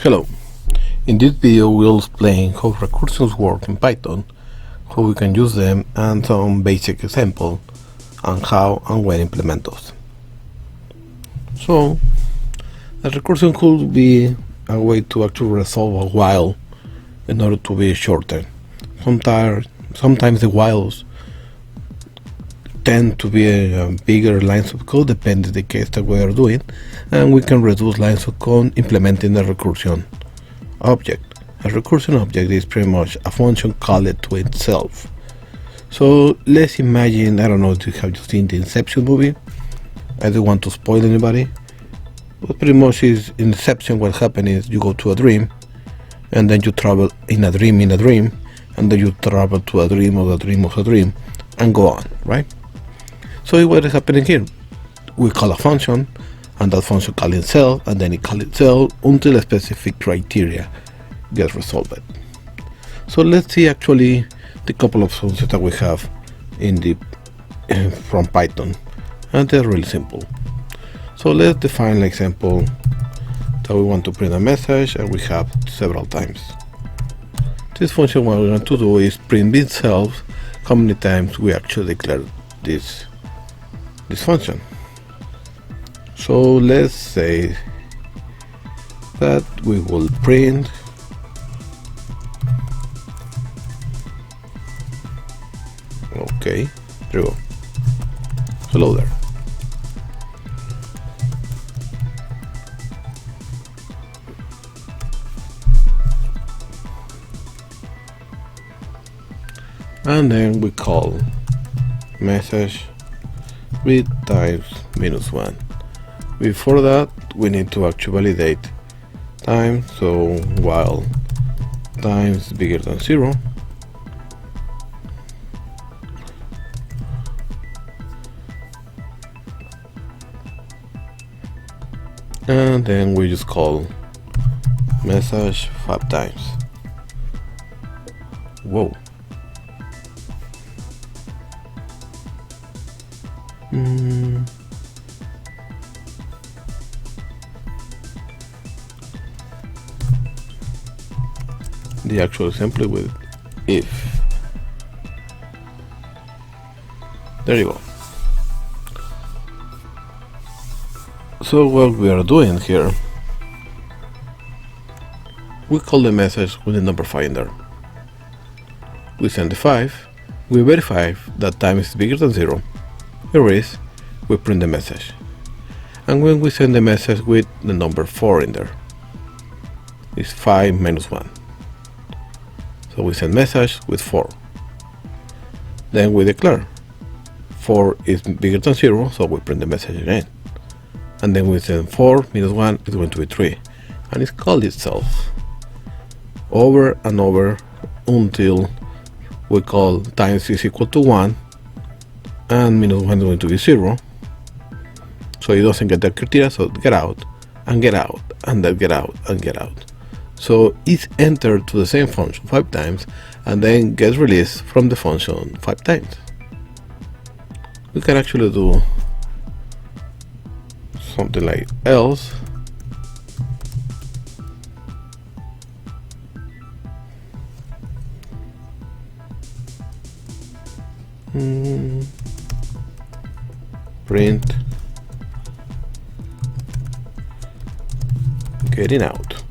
Hello, in this video we'll explain how recursions work in Python, how we can use them, and some basic example on how and when implement those. So, a recursion could be a way to actually resolve a while in order to be shorter. Sometimes the whiles tend to be bigger lines of code, depending on the case that we are doing, and we can reduce lines of code implementing a recursion object. A recursion object is pretty much a function called to itself. So let's imagine, I don't know if you have seen the Inception movie. I don't want to spoil anybody, but pretty much is in Inception what happens is you go to a dream, and then you travel in a dream, and then you travel to a dream of a dream of a dream, and go on, right? So what is happening here? We call a function, and that function calls itself, and then it calls itself until a specific criteria gets resolved. So let's see actually the couple of functions that we have in the from Python, and they're really simple. So let's define an example that we want to print a message, and we have several times. This function, what we're going to do is print itself how many times we actually declare this function. So let's say that we will print okay, there we go. Hello there. And then we call message read times -1. Before that, we need to actually validate time, so while times bigger than 0, and then we just call message 5 times. Whoa. The actual assembly with if. There you go. So what we are doing here, we call the message with the number finder. We send the 5, we verify that time is bigger than 0, here is, we print the message. And when we send the message with the number 4 in there, it's 5 - 1. So we send message with 4. Then we declare 4 is bigger than 0, so we print the message again. And then we send 4 - 1 is going to be 3. And it's called itself over and over until we call times is equal to 1 and -1 is going to be 0. So it doesn't get that criteria, so get out, and get out, and then get out, and get out. So it's entered to the same function 5 times, and then gets released from the function 5 times. We can actually do something like else. Print getting out.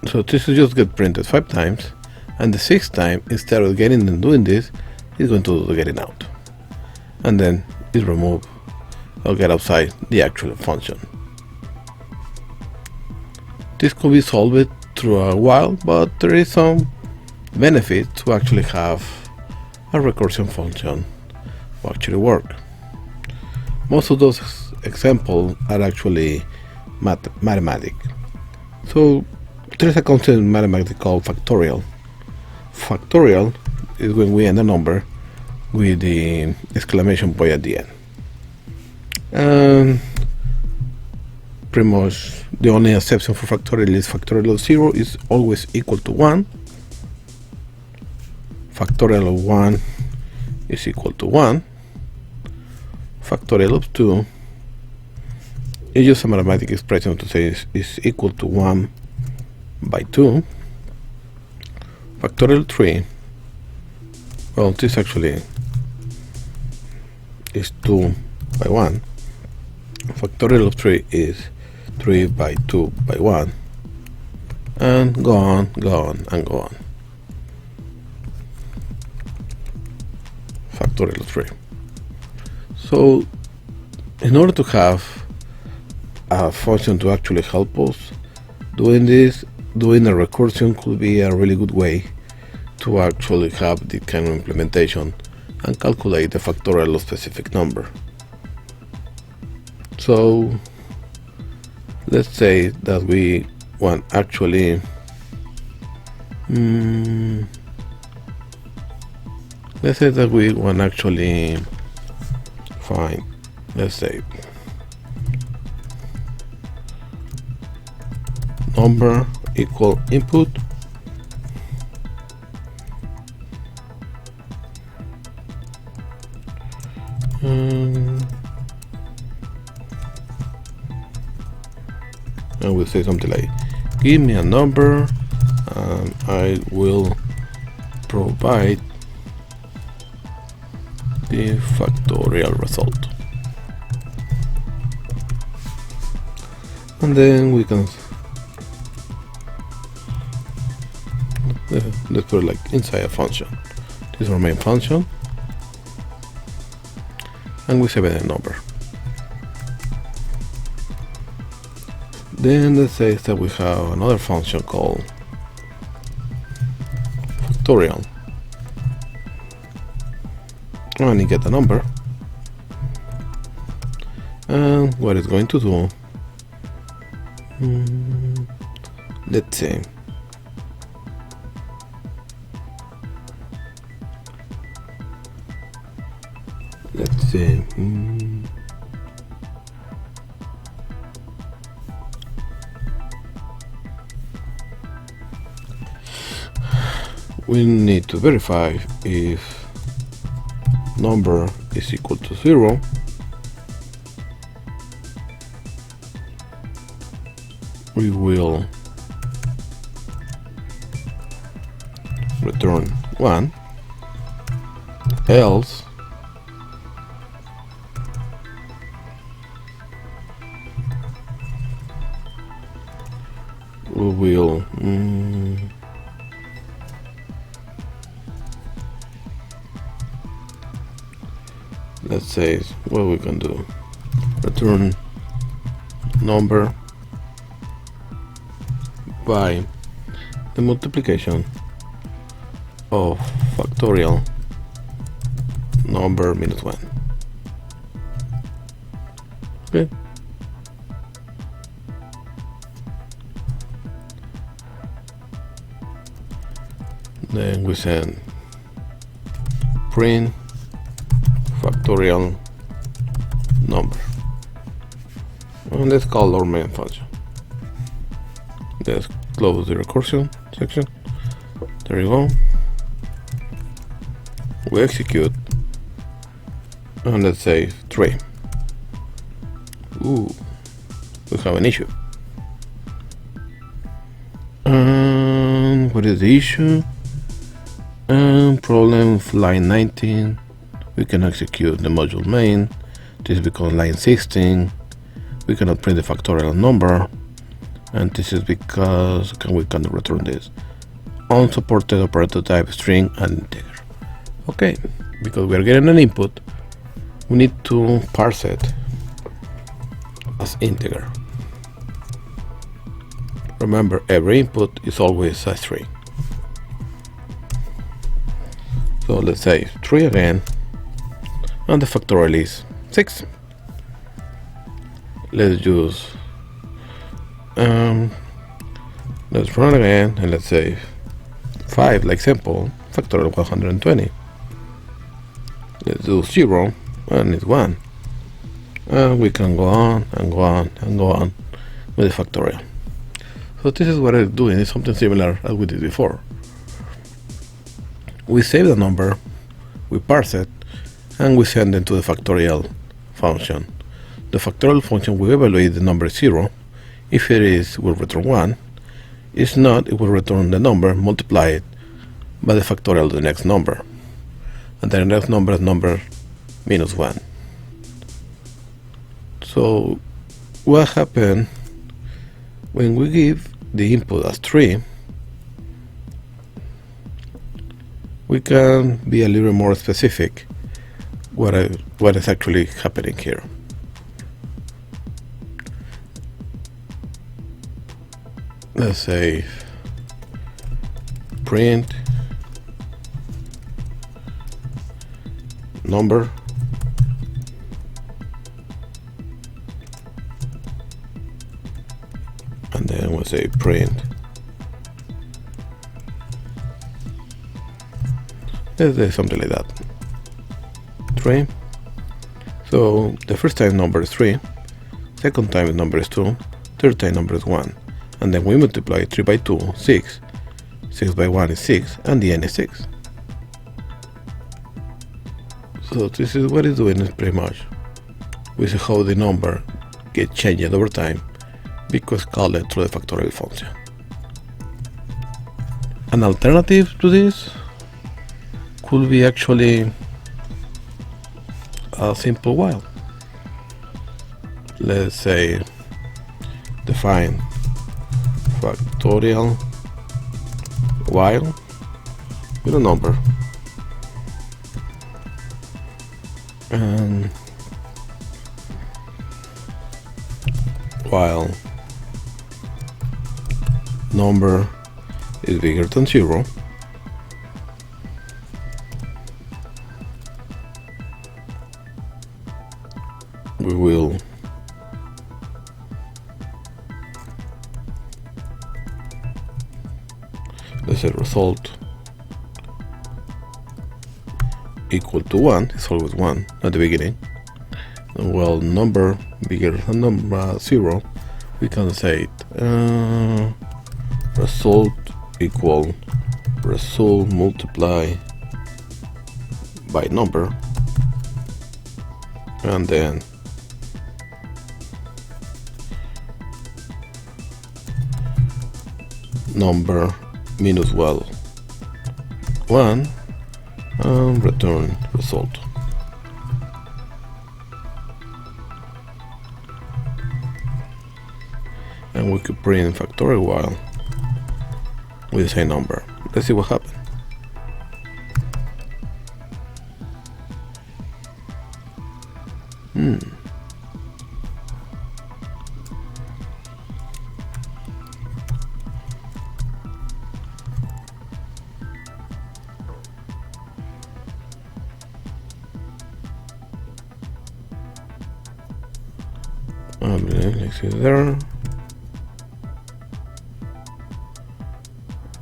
So this is just get printed 5 times, and the 6th time, instead of getting and doing this, it's going to do the getting out, and then it remove or get outside the actual function. This could be solved through a while, but there is some benefit to actually have a recursion function to actually work. Most of those examples are actually mathematic. So there's a concept in mathematics called factorial. Factorial is when we end a number with the exclamation point at the end. And pretty much the only exception for factorial is factorial of 0 is always equal to 1. Factorial of 1 is equal to 1. Factorial of 2 It's just a mathematical expression to say is equal to 1 by 2 factorial 3. Well, this actually is 2 by 1. Factorial of 3 is 3 by 2 by 1, and go on, and go on. Factorial of 3. So in order to have a function to actually help us doing this, doing a recursion could be a really good way to actually have this kind of implementation and calculate the factorial of specific number. So let's say that we want actually find, let's say, number equal input and we'll say something like, give me a number and I will provide the factorial result. And then we can let's put it like inside a function. This is our main function, and we save a number. Then let's say that we have another function called factorial, and you get a number, and what it's going to do, let's say we need to verify if number is equal to 0. We will return 1, else we will let's say what we can do, return number by the multiplication of factorial number minus 1. Okay. Then we send print factorial number, and let's call our main function. Let's close the recursion section. There you go. We execute, and let's say 3. Ooh, we have an issue. What is the issue? Problem of line 19. We can execute the module main. This becomes line 16. We cannot print the factorial number, and this is because we cannot return this unsupported operator type string and integer. Okay, because we are getting an input, we need to parse it as integer. Remember, every input is always a string. So let's say 3 again, and the factorial is 6. Let's use let's run again, and let's say 5 like simple, factorial 120. Let's do 0, and it's 1, and we can go on and go on and go on with the factorial. So this is what I'm doing. It's something similar as we did before. We save the number, we parse it, and we send it to the factorial function the factorial function will evaluate the number 0. If it is, it will return 1. If not, it will return the number multiplied by the factorial of the next number. And the next number is number minus 1. So what happens when we give the input as 3? We can be a little more specific what is actually happening here. Let's say print number and then we'll say print. Let's say something like that. 3. So the first time number is 3, second time number is 2, third time number is 1, and then we multiply 3 by 2, 6, 6 by 1 is 6, and the n is 6. So this is what it's doing is pretty much. We see how the number gets changed over time because called through the factorial function. An alternative to this could be actually a simple while. Let's say define factorial while with a number and while number is bigger than 0, we will let's say result equal to 1. It's always 1 at the beginning. And while number bigger than number 0, we can say result equal result multiply by number, and then number minus 1 and return result. And we could print factorial while with the same number. Let's see what happens. Let's see there.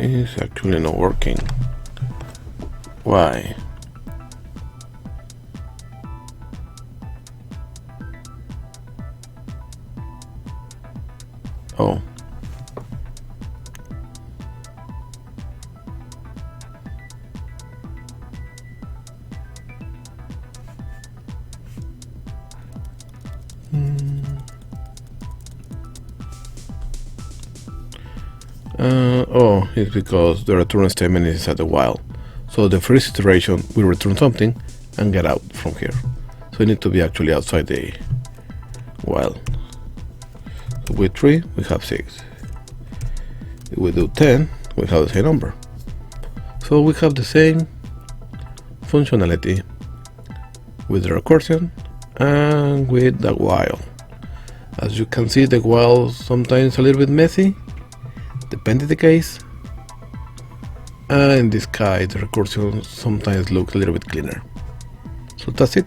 It's actually not working. Why? Oh. It's because the return statement is at the while. So the first iteration will return something and get out from here. So it needs to be actually outside the while. So with 3, we have 6. If we do 10, we have the same number. So we have the same functionality with the recursion and with the while. As you can see, the while sometimes a little bit messy, depending the case. And in this case, the recursion sometimes looks a little bit cleaner. So that's it.